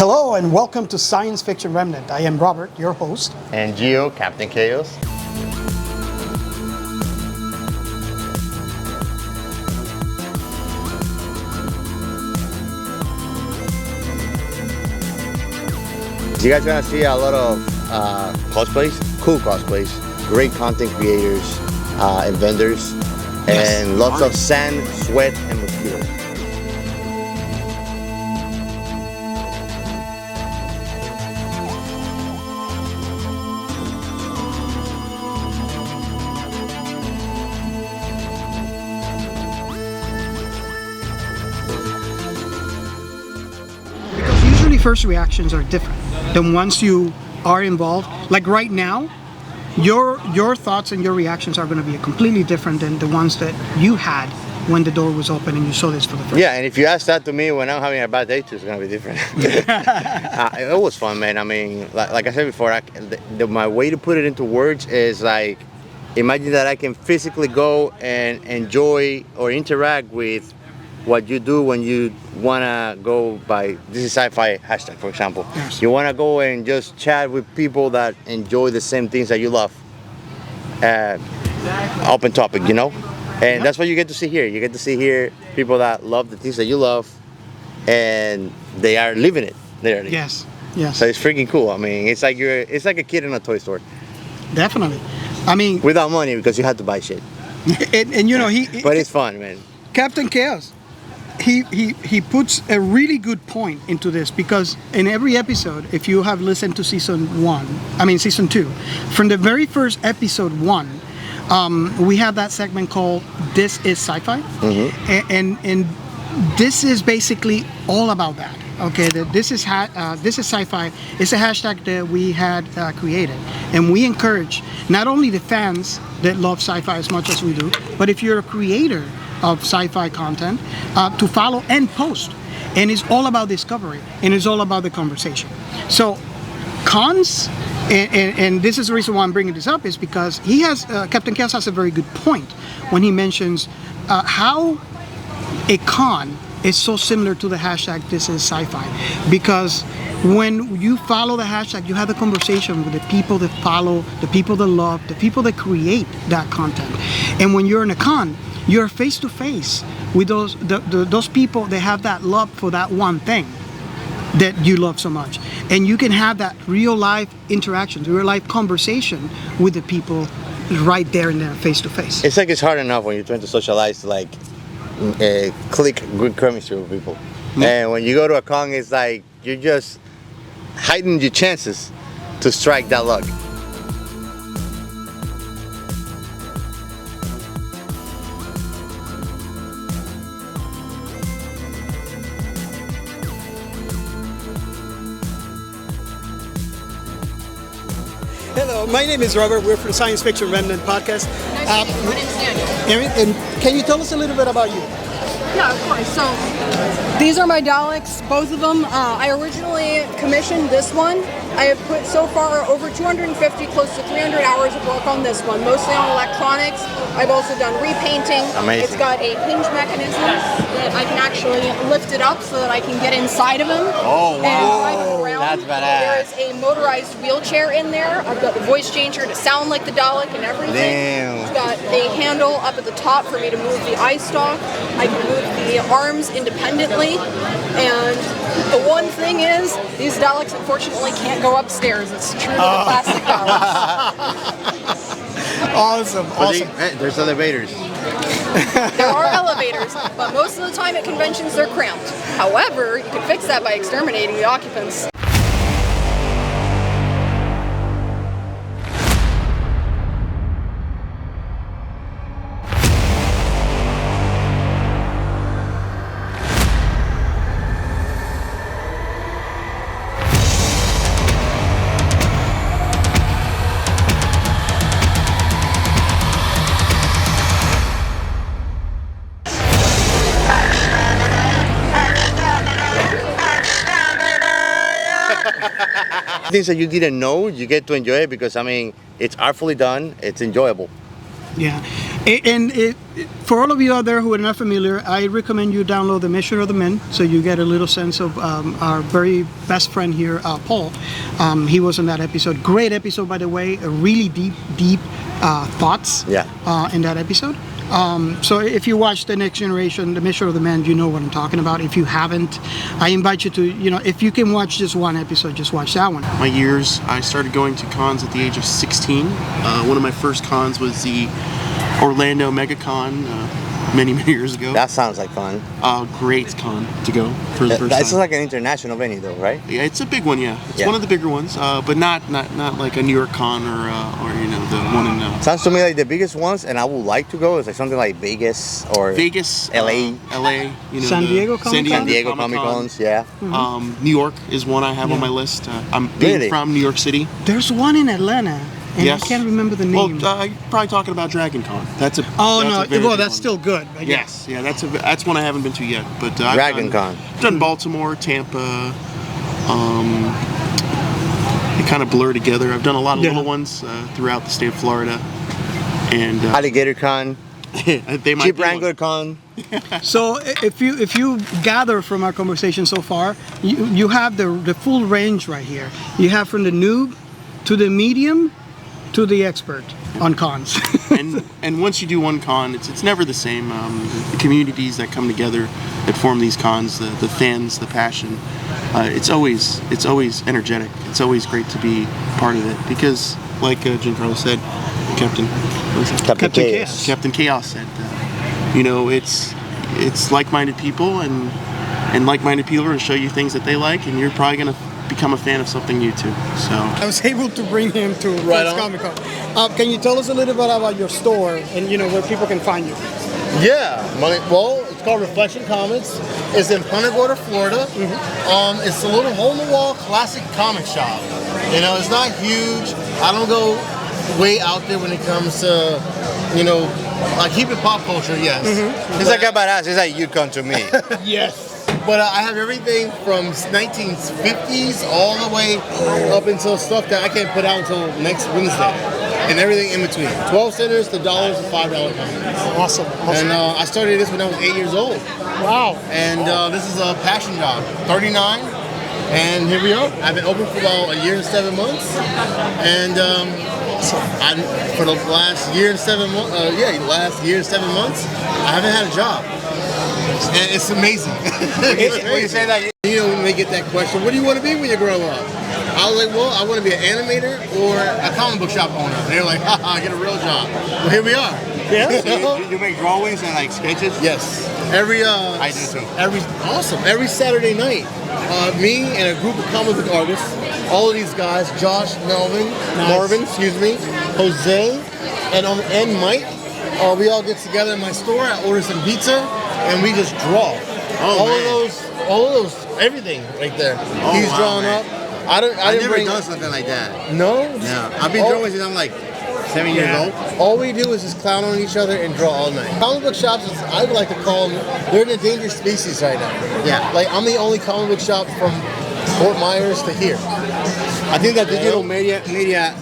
Hello and welcome to Science Fiction Remnant. I am Robert, your host. And Gio, Captain Chaos. You guys are gonna see a lot of cosplays, cool cosplays, great content creators, and vendors, and lots of sand, sweat, and mosquitoes. Because usually first reactions are different than once you are involved. Like right now, your thoughts and your reactions are going to be completely different than the ones that you had when the door was open and you saw this for the first time. Yeah, and if you ask that to me when I'm having a bad day too, it's gonna be different. It was fun, man. I mean, like I said before, my way to put it into words is like, imagine that I can physically go and enjoy or interact with what you do when you wanna go by, this is SciFi hashtag, for example. Yes. You wanna go and just chat with people that enjoy the same things that you love. Open topic, you know? And that's what you get to see here. You get to see here people that love the things that you love, and they are living it, literally. Yes, yes. So it's freaking cool. I mean, it's like a kid in a toy store. Definitely. I mean, without money, because you have to buy shit. and you know, but it's fun, man. Captain Chaos, he puts a really good point into this, because in every episode, if you have listened to season 2, from the very first episode 1, we have that segment called This is Sci-Fi, and this is basically all about that. Okay, this is Sci-Fi. It's a hashtag that we had created, and we encourage not only the fans that love sci-fi as much as we do, but if you're a creator of sci-fi content, to follow and post. And it's all about discovery, and it's all about the conversation. So cons, and this is the reason why I'm bringing this up, is because Captain Chaos has a very good point when he mentions how a con is so similar to the hashtag This is Sci-Fi, because when you follow the hashtag, you have the conversation with the people that follow, the people that love, the people that create that content. And when you're in a con, you're face to face with those people that have that love for that one thing that you love so much, and you can have that real life interaction, real life conversation with the people right there and there, face to face. It's like it's hard enough when you're trying to socialize, like click good chemistry with people, and when you go to a con, it's like you're just heightening your chances to strike that luck. Hello, my name is Robert. We're from Science Fiction Remnant Podcast. Nice to meet you. My name's Daniel. And can you tell us a little bit about you? Yeah, of course. So these are my Daleks, both of them. I originally commissioned this one. I have put so far over 250, close to 300 hours of work on this one, mostly on electronics. I've also done repainting. Amazing. It's got a hinge mechanism that I can actually lift it up so that I can get inside of him. Oh, wow. And drive it around. That's badass. There is a motorized wheelchair in there. I've got the voice changer to sound like the Dalek and everything. Damn. It's got a handle up at the top for me to move the eye stalk. I can move the arms independently. And the one thing is, these Daleks unfortunately can't go upstairs. It's true to the plastic Daleks. Awesome. There's elevators. There are elevators, but most of the time at conventions they're cramped. However, you can fix that by exterminating the occupants. Things that you didn't know, you get to enjoy it because, I mean, it's artfully done, it's enjoyable. Yeah, For all of you out there who are not familiar, I recommend you download The Mission of the Men, so you get a little sense of our very best friend here, Paul. He was in that episode. Great episode, by the way. A really deep thoughts in that episode. So if you watch The Next Generation, The Mission of the Men, you know what I'm talking about. If you haven't, I invite you to, if you can watch just one episode, just watch that one. My years, I started going to cons at the age of 16. One of my first cons was the Orlando MegaCon many years ago. That sounds like fun. Great con to go for the first time. That's like an international venue though, right? Yeah, it's a big one, yeah. It's one of the bigger ones, but not like a New York con or the one in... Sounds to me like the biggest ones, and I would like to go, is like something like Vegas or... LA. San Diego Comic-Con? San Diego Comic-Cons, yeah. New York is one I have on my list. I'm being from New York City. There's one in Atlanta. And I can't remember the name. Well, you're probably talking about Dragon Con. That's a that's still good. Yes, yeah, that's one I haven't been to yet. But Dragon Con. I've done Baltimore, Tampa. They kind of blur together. I've done a lot of little ones throughout the state of Florida. And Alligator Con. They might Cheap be Wrangler Con. So if you gather from our conversation so far, you have the full range right here. You have from the noob to the medium to the expert on cons. and once you do one con, it's never the same. The communities that come together that form these cons, the fans, the passion, it's always energetic. It's always great to be part of it because, like Giancarlo said, Captain Chaos said, it's like-minded people and like-minded people are going to show you things that they like, and you're probably going to become a fan of something new too. So I was able to bring him to Comic-Con. Can you tell us a little bit about your store and where people can find you? Yeah, it's called Reflection Comics. It's in Punta Gorda, Florida. It's a little hole-in-the-wall classic comic shop. It's not huge. I don't go way out there when it comes to, I keep it pop culture, yes. It's like about us. It's like you come to me. Yes. But I have everything from 1950s all the way up until stuff that I can't put out until next Wednesday. And everything in between. 12 centers to dollars to $5 comics. Awesome. And I started this when I was 8 years old. Wow. And this is a passion job. 39. And here we are. I've been open for about a year and 7 months. And for the last year and 7 months, I haven't had a job. And it's amazing. When you say that, when they get that question, what do you want to be when you grow up? I was like, well, I want to be an animator or a comic book shop owner. And they're like, haha, get a real job. Well, here we are. Yeah. So you make drawings and like sketches? Yes. I do too. Every Saturday night, me and a group of comic book artists, all of these guys, Josh, Marvin, Jose, and Mike, we all get together in my store. I order some pizza, and we just draw. All of those, everything right there. He's drawing up. I never done something like that. No? No. I've been drawing since I'm like 7 years old. All we do is just clown on each other and draw all night. Comic book shops, I would like to call them, they're an endangered species right now. Yeah. Like, I'm the only comic book shop from Fort Myers to here. I think that digital media,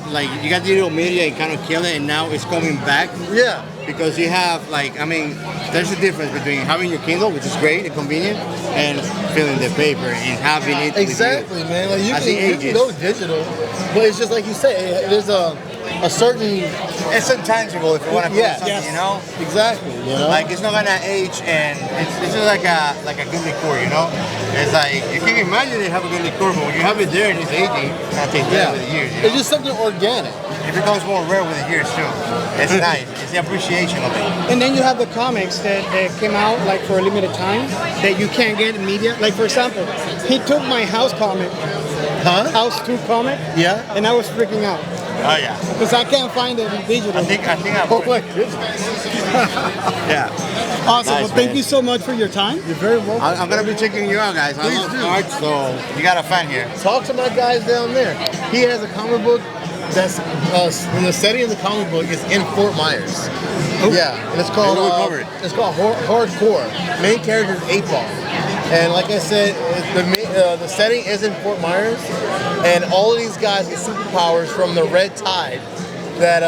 like you got digital media and kind of killed it, and now it's coming back. Yeah. Because you have there's a difference between having your Kindle, which is great and convenient, and filling the paper and having it. Exactly, man. Like you can go digital, but it's just like you say, there's a certain. It's intangible if you want to put something, Exactly. Like it's not gonna age, and it's just like a good liqueur, It's like you can imagine it have a good liqueur, but when you have it there and it's aging, it's gonna take time with the years. It's just something organic. It becomes more rare with the years too. It's nice. It's the appreciation of it. And then you have the comics that came out like for a limited time that you can't get immediate. Like for example, he took my House comic, House 2 comic, and I was freaking out. Oh yeah. Because I can't find it in digital. I think I Oh my goodness. Yeah. Awesome. Nice, well, thank you so much for your time. You're very welcome. I'm gonna be checking you out, guys. I love art, so you got a fan here. Talk to my guys down there. He has a comic book that's in the setting of the comic book is in Fort Myers. Oh. Yeah, and it's called Hardcore. Main character is 8-Ball. And like I said, the setting is in Fort Myers, and all of these guys get superpowers from the Red Tide that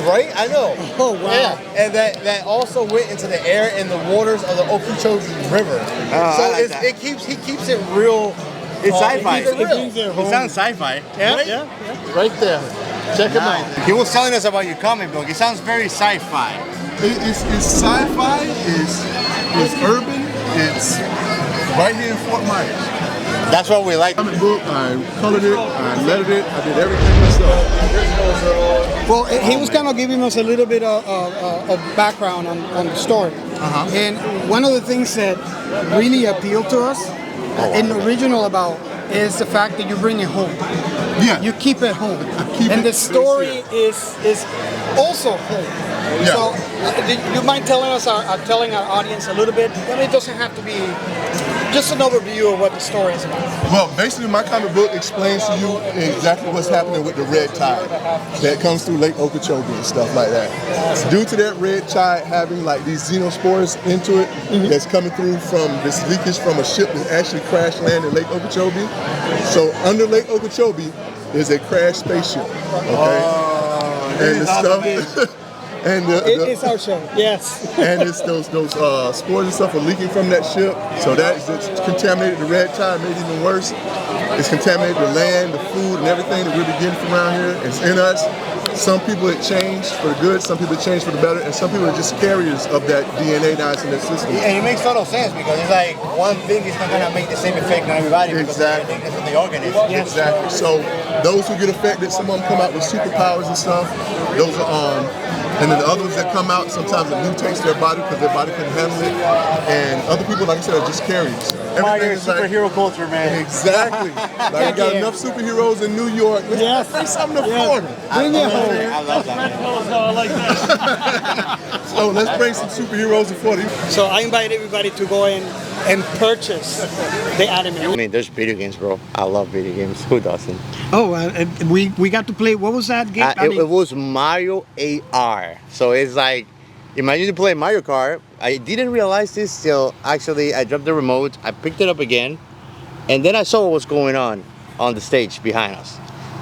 right? I know. Oh, wow. Yeah, and that also went into the air and the waters of the Okeechobee River. So I like that. he keeps it real. It's sci-fi. It keeps it real. It sounds sci-fi. Yeah, Right? yeah. Right there. Check him out. He was telling us about your comic book. It sounds very sci-fi. It's sci-fi, it's urban, it's right here in Fort Myers. That's what we like. Comic book, I colored it, I lettered it, I did everything myself. Well, he was kind of giving us a little bit of background on the story. And one of the things that really appealed to us in the original about is the fact that you bring it home. Yeah. You keep it home. keep And it the story is also home. Yeah. So, do you mind telling us, telling our audience a little bit? I mean, it doesn't have to be just an overview of what the story is about. Well, basically my comic book explains to you exactly what's happening with the red tide that comes through Lake Okeechobee and stuff like that. Due to that red tide having like these xenospores into it that's coming through from this leakage from a ship that actually crash landed in Lake Okeechobee. So under Lake Okeechobee is a crashed spaceship. Okay? And the stuff and It's our show, yes. and it's those spores and stuff are leaking from that ship, so that's contaminated the red tide, made it even worse. It's contaminated the land, the food, and everything that we're getting from around here. It's in us. Some people it changed for the good, some people it changed for the better, and some people are just carriers of that DNA that's in their system. And it makes total sense because it's like one thing is not gonna make the same effect on everybody because Exactly. of the organism. Exactly. So those who get affected, some of them come out with superpowers and stuff. Those are and then the other ones that come out, sometimes it mutates their body because their body couldn't handle it. And other people, like I said, are just carriers. Everything is like- superhero culture, man. Exactly. Like we got enough superheroes in New York. Let's bring something to Florida. Bring it home. I love that. So let's bring some superheroes to Florida. So I invite everybody to go in and purchase the anime. I mean, there's video games, bro. I love video games. Who doesn't? Oh, we got to play. What was that game? It was Mario AR. So it's like, imagine you play Mario Kart. I didn't realize this till actually I dropped the remote. I picked it up again, and then I saw what was going on the stage behind us.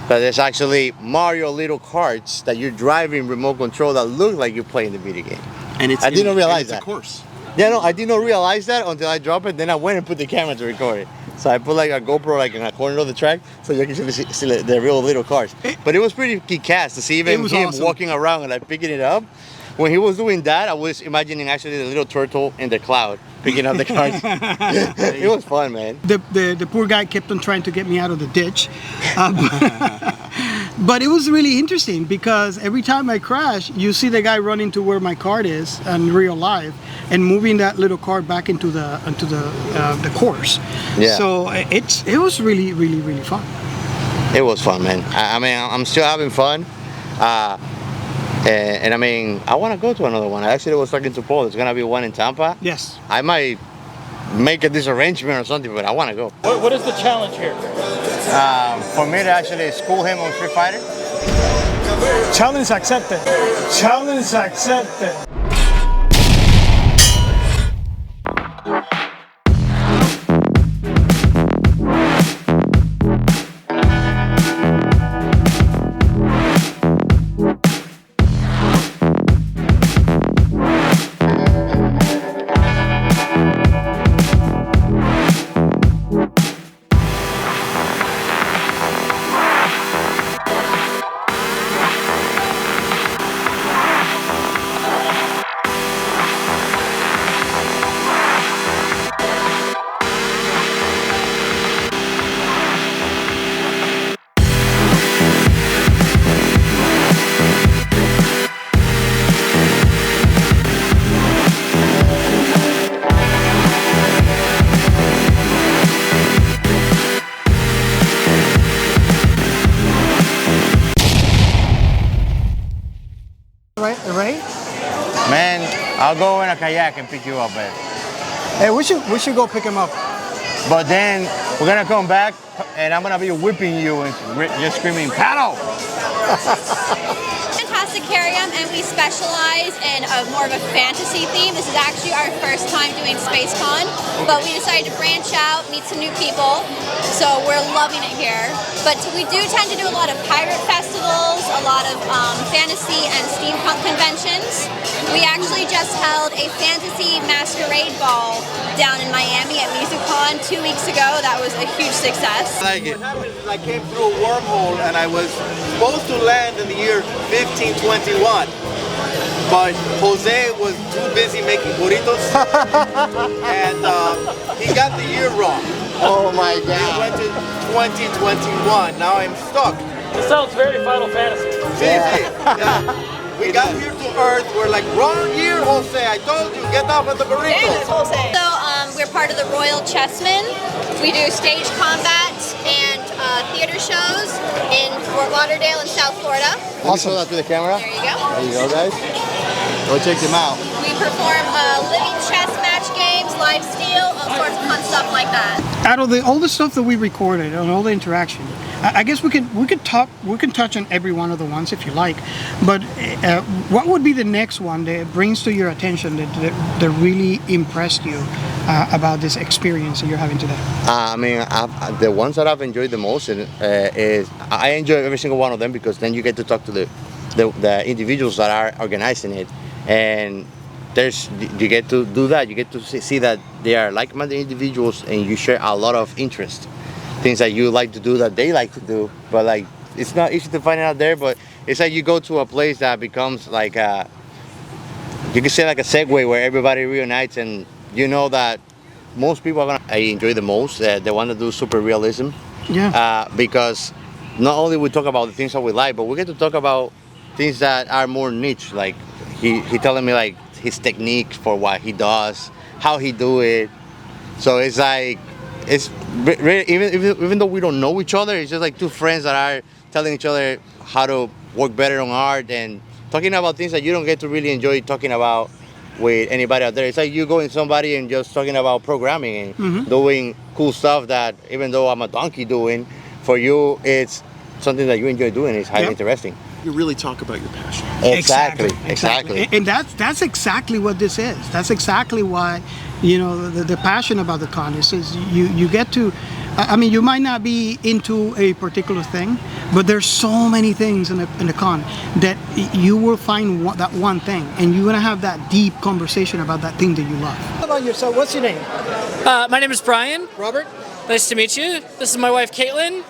But there's actually Mario little carts that you're driving remote control that look like you're playing the video game. And it's I didn't realize it's that. a course. Yeah, no, I did not realize that until I dropped it. Then I went and put the camera to record it. So I put like a GoPro like in a corner of the track so you can see the real little cars. But it was pretty kick-ass to see even him awesome. walking around and like picking it up. When he was doing that, I was imagining actually the little turtle in the cloud picking up the cars. It was fun, man. The poor guy kept on trying to get me out of the ditch. But it was really interesting because every time I crash, you see the guy running to where my card is in real life and moving that little card back into the course. Yeah. So it was really, really, really fun. It was fun, man. I mean, I'm still having fun. And I mean, I want to go to another one. I actually was talking to Paul. There's going to be one in Tampa. Yes. I might make a disarrangement or something, but I want to go. What is the challenge here? For me to actually school him on Street Fighter. Challenge accepted. Challenge accepted. Right? Man, I'll go in a kayak and pick you up, man. Hey, we should go pick him up. But then we're gonna come back and I'm gonna be whipping you and just screaming, paddle! Fantastic Aquarium, and we specialize in more of a fantasy theme. This is actually our first time doing SpaceCon, but we decided to branch out, meet some new people, so we're loving it here. But we do tend to do a lot of pirate festivals, a lot of fantasy and steampunk conventions. We actually just held a fantasy masquerade ball down in Miami at MusicCon 2 weeks ago. That was a huge success. I like it. What happened is I came through a wormhole and I was supposed to land in the year 1521. But Jose was too busy making burritos and he got the year wrong. Oh my It God. went to 2021. Now I'm stuck. It sounds very Final Fantasy. Yeah. We got here to Earth. We're like, wrong year, Jose. I told you, get off of the burritos. So we're part of the Royal Chessmen. We do stage combat and theater shows in Fort Lauderdale and South Florida. Also, that to the camera. There you go. There you go, guys. Go check them out. We perform living chess match games, live steel, all sorts of fun stuff like that. Out of all the stuff that we recorded and all the interaction, I guess we could touch on every one of the ones if you like. But what would be the next one that brings to your attention that really impressed you about this experience that you're having today? I mean, the ones that I've enjoyed the most is I enjoy every single one of them because then you get to talk to the individuals that are organizing it, and you get to do that. You get to see that they are like-minded individuals, and you share a lot of interest, things that you like to do that they like to do. But like, it's not easy to find it out there. But it's like you go to a place that becomes like you can say like a segue where everybody reunites, and you know that most people are gonna enjoy the most the one that do super realism. Yeah. Because not only we talk about the things that we like, but we get to talk about things that are more niche. Like he telling me like his technique for what he does, how he do it. So it's like even though we don't know each other, it's just like two friends that are telling each other how to work better on art and talking about things that you don't get to really enjoy talking about with anybody out there. It's like you going somebody and just talking about programming and doing cool stuff that even though I'm a donkey doing, for you it's something that you enjoy doing. It's highly interesting. You really talk about your passion. Exactly. And that's exactly what this is. That's exactly why, the passion about the con is you get to, I mean, you might not be into a particular thing, but there's so many things in the con that you will find that one thing, and you're gonna have that deep conversation about that thing that you love. How about yourself? What's your name? My name is Brian. Robert? Nice to meet you. This is my wife, Caitlin.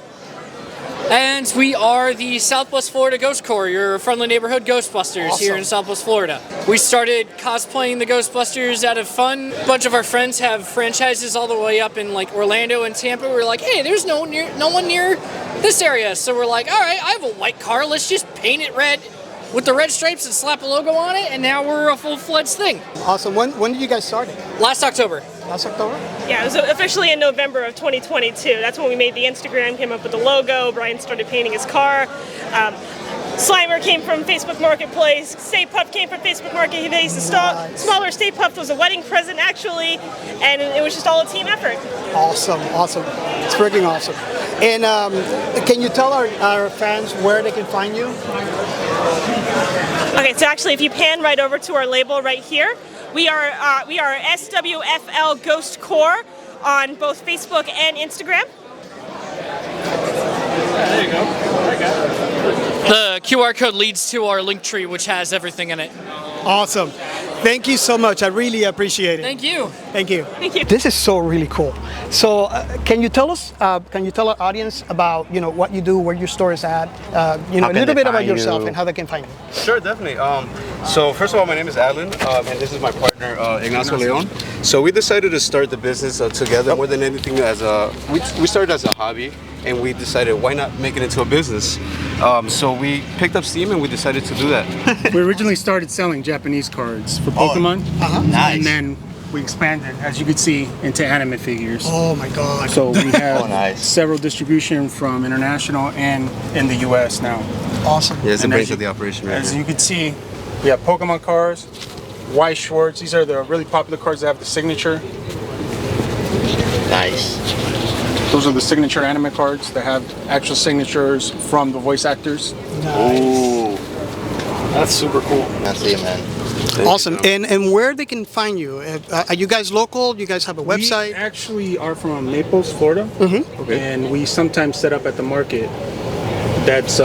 And we are the Southwest Florida Ghost Corps, your friendly neighborhood Ghostbusters here in Southwest Florida. We started cosplaying the Ghostbusters out of fun. A bunch of our friends have franchises all the way up in like Orlando and Tampa. We're like, hey, there's no one near this area. So we're like, all right, I have a white car. Let's just paint it red with the red stripes and slap a logo on it. And now we're a full-fledged thing. Awesome. When did you guys start it? Last October. Last October? Yeah, it was officially in November of 2022. That's when we made the Instagram, came up with the logo. Brian started painting his car. Slimer came from Facebook Marketplace. Stay Puft came from Facebook Marketplace. The smaller Stay Puft was a wedding present, actually, and it was just all a team effort. Awesome. It's freaking awesome. And can you tell our fans where they can find you? Okay, so actually, if you pan right over to our label right here, we are SWFL Ghost Corps on both Facebook and Instagram. There you go. The QR code leads to our link tree, which has everything in it. Awesome. Thank you so much. I really appreciate it. Thank you. Thank you. This is so really cool. So can you tell our audience about, what you do, where your store is at, a little bit about yourself and how they can find you? Sure, definitely. So first of all, my name is Alan, and this is my partner, Ignacio Leon. So we decided to start the business together more than anything we started as a hobby, and we decided why not make it into a business. So we picked up steam and we decided to do that. We originally started selling Japanese cards for Pokemon, Nice. and then we expanded, as you could see, into anime figures. Oh my God. So we have nice. several distribution from international and in the US now. Awesome. Yeah, it's the And brains as of the operation right As here. you can see, we have Pokemon cards, White Schwartz. These are the really popular cards that have the signature. Nice. Those are the signature anime cards that have actual signatures from the voice actors. Nice. Ooh. That's super cool. That's it, man. Awesome. And where they can find you? Are you guys local? Do you guys have a website? We actually are from Naples, Florida. And we sometimes set up at the market. That's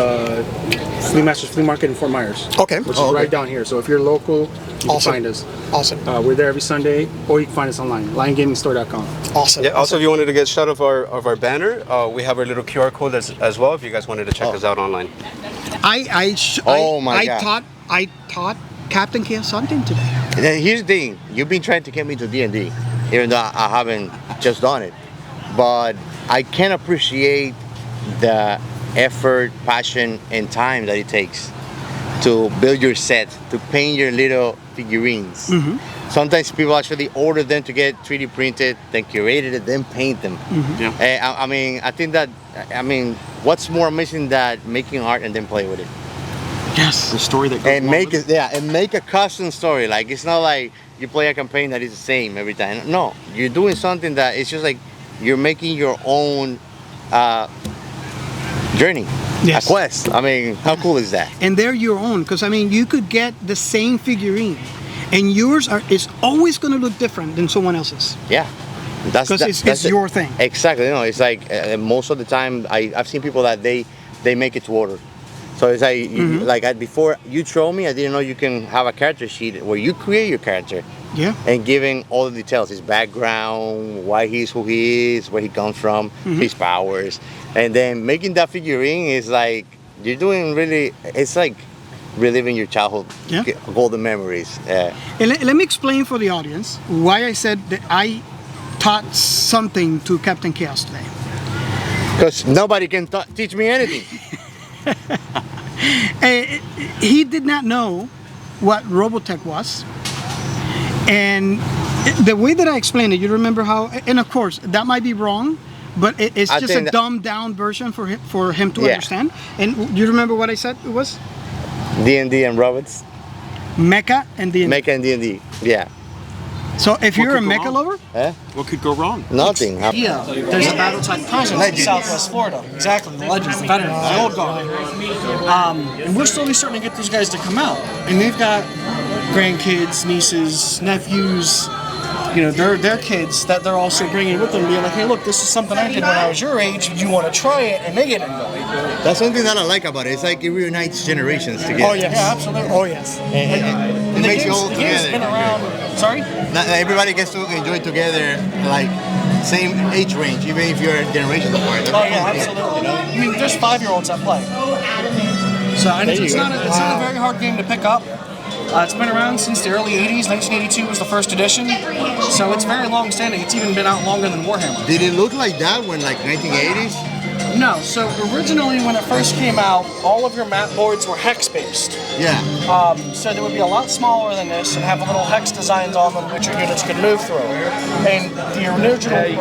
Flea Masters Flea Market in Fort Myers. Okay. Which is right down here. So if you're local, you can find us. Awesome. We're there every Sunday, or you can find us online, liongamingstore.com. Awesome. Yeah. Also, if you wanted to get a shot of our banner, we have our little QR code as well. If you guys wanted to check us out online. I taught Captain Chaos something today. And then here's the thing: you've been trying to get me to D&D, even though I haven't just done it. But I can appreciate the effort, passion, and time that it takes to build your set, to paint your little figurines. Sometimes people actually order them to get 3D printed, then curated it, then paint them. I mean, I think that, what's more amazing than making art and then play with it? Yes. The story that goes And make it, and make a custom story. Like, it's not like you play a campaign that is the same every time. No, you're doing something that it's just like you're making your own journey, a quest. I mean, how cool is that? And they're your own, because I mean, you could get the same figurine, and yours is always going to look different than someone else's. Yeah, because it's your thing. Exactly. You know, it's like most of the time I've seen people that they make it to order. So it's like before you show me, I didn't know you can have a character sheet where you create your character. Yeah. And giving all the details, his background, why he's who he is, where he comes from, his powers. And then making that figurine is like, you're doing really, it's like reliving your childhood golden memories. And let me explain for the audience why I said that I taught something to Captain Chaos today. Because nobody can teach me anything. He did not know what Robotech was. And the way that I explained it, you remember how, and of course, that might be wrong, but it's just a dumbed down version for him to understand. And do you remember what I said it was? D&D and robots. Mecha and D&D. Mecha and D&D, yeah. So if you're a mecha lover? What could go wrong? Nothing. Yeah, there's a battle type presence in Southwest Florida. Exactly, the legends, the veterans, the old guard. And we're slowly starting to get these guys to come out. And they've got grandkids, nieces, nephews, you know, their kids that they're also bringing with them, being like, hey, look, this is something I did when I was your age. Do you want to try it? And they get involved. That's something that I like about it. It's like it reunites generations together. Oh, yes. Yeah, absolutely. Oh, yes. And it makes you all together. The game's been around. Sorry? Everybody gets to enjoy together, like same age range, even if you're generations apart. Oh, yeah, absolutely. I mean, there's 5-year-olds that play. So, and it's not a very hard game to pick up. It's been around since the early 80s. 1982 was the first edition. So it's very long standing. It's even been out longer than Warhammer. Did it look like that when like 1980s? No. So originally when it first came out, all of your map boards were hex based. Yeah. So they would be a lot smaller than this and have little hex designs on them which your units could move through. And the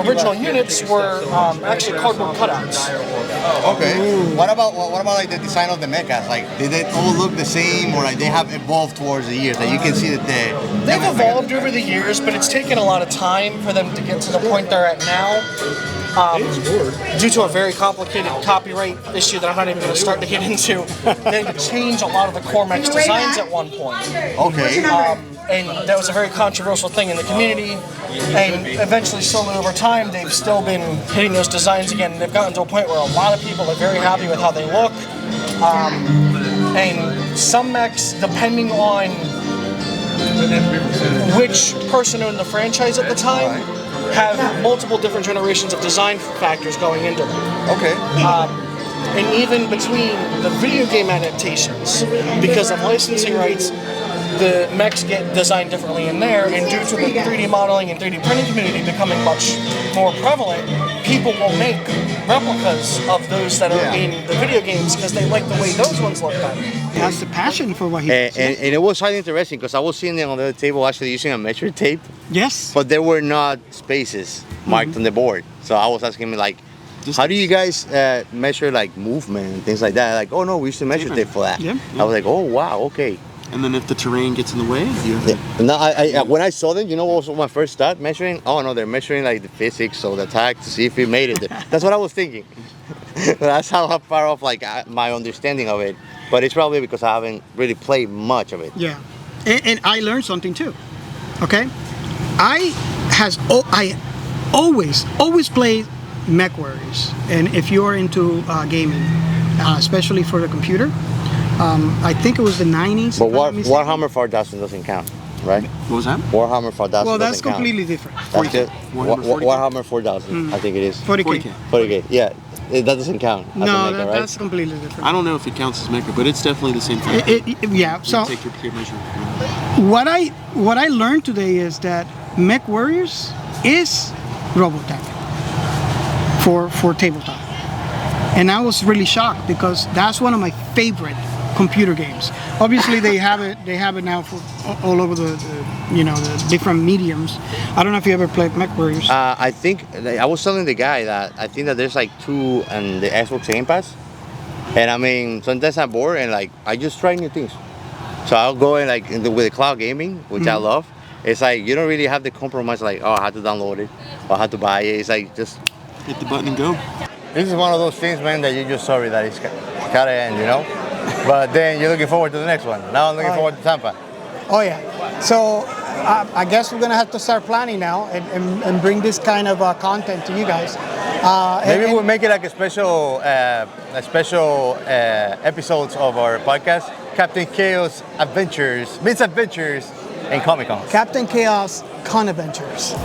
original units were actually cardboard cutouts. Okay. Ooh. What about like the design of the mechas? Like, did they all look the same, or like they have evolved towards the years? Like you can see that they've evolved over the years, but it's taken a lot of time for them to get to the point they're at now. Due to a very complicated copyright issue that I'm not even going to start to get into, they would change a lot of the core mechs designs at one point. Okay. And that was a very controversial thing in the community. And eventually, slowly over time, they've still been hitting those designs again. And they've gotten to a point where a lot of people are very happy with how they look. And some mechs, depending on which person owned the franchise at the time, have multiple different generations of design factors going into them. Okay. And even between the video game adaptations, because of licensing rights, the mechs get designed differently in there, and due to the 3D modeling and 3D printing community becoming much more prevalent, people will make replicas of those that are in the video games because they like the way those ones look better. That's the passion for what he does. And it was highly interesting because I was seeing them on the table actually using a measure tape. Yes. But there were not spaces marked on the board. So I was asking me like, how do you guys measure like movement and things like that? Like, oh no, we used to measure tape for that. Yeah. I was like, oh wow, okay. And then if the terrain gets in the way, you have to... No, when I saw them, you know what was my first thought? Measuring? Oh no, they're measuring like the physics or the attack to see if we made it. That's what I was thinking. That's how far off like my understanding of it. but it's probably because I haven't really played much of it. Yeah, and I learned something too. Okay, I always play Mech Warriors, and if you're into gaming, especially for the computer, I think it was the 90s. But Warhammer 4000 doesn't count, right? What was that? Warhammer 4000. Well, that's doesn't count. completely different. That's it. Warhammer 4000, 40K. I think it is. 40K. 40K. Yeah, that doesn't count. As a No, mecha, right? that's completely different. I don't know if it counts as mecha, but it's definitely the same thing. Yeah. So Take your measure. what I learned today is that Mech Warriors is Robotech for tabletop, and I was really shocked because that's one of my favorite computer games. Obviously, they have it now for all over the different mediums. I don't know if you ever played Mech Warriors. I think I was telling the guy that I think that there's like 2 on the Xbox Game Pass, and I mean sometimes I'm bored and like I just try new things. So I'll go in like with the cloud gaming, which I love. It's like you don't really have the compromise like, oh, I had to download it or I had to buy it. It's like just hit the button and go. This is one of those things, man, that you're just sorry that it's gotta end, you know. But then you're looking forward to the next one. Now I'm looking forward to Tampa. Oh yeah. So I guess we're gonna have to start planning now and bring this kind of content to you guys. Maybe we'll make it like a special episodes of our podcast, Captain Chaos Adventures, Misadventures, and Comic Con. Captain Chaos Con Adventures.